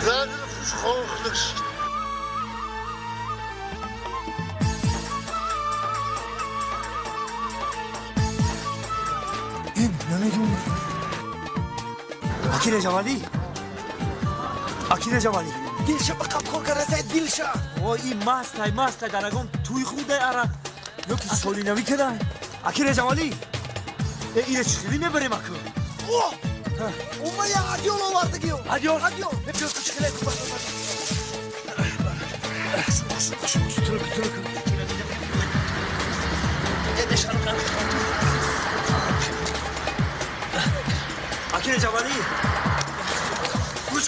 Zaten verschollelijk. نمیدونم اکیل جوالی اکیل جوالی دلشا بقب خور کرده دلشا وای مست درگم توی خوده اره یکی سولی نمی کده اکیل جوالی اینه چخیلی میبریم اکو اومه یا عدیول آورده گیو عدیول نبیو کچکله کن ترک اکیل جوالی گوش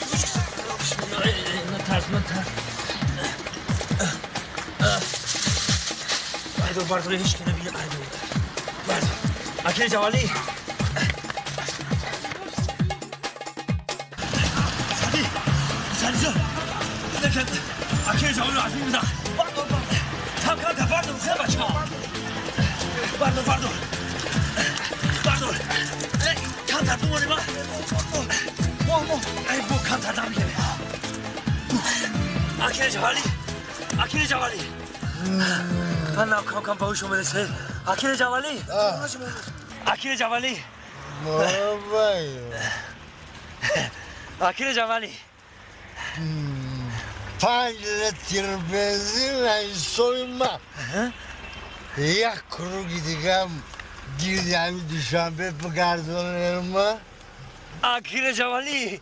من ترس ایدو برداره هیچ که نبینه ایدو بردار اکیل جوالی سادی جان نکن اکیل جوالی رو عزیز میدن بردار خیلی بچه ها بردار کم تر دومانی ما ای بو کم تر نمیگیره اکیل جوالی من کم باوشو میرسه اکیل جوالی اکیل جوالی 5 لیتر بنزین ایسویما یک کروگی دیگه گیردی همین دوشنبه بگردانم اکیل جوالی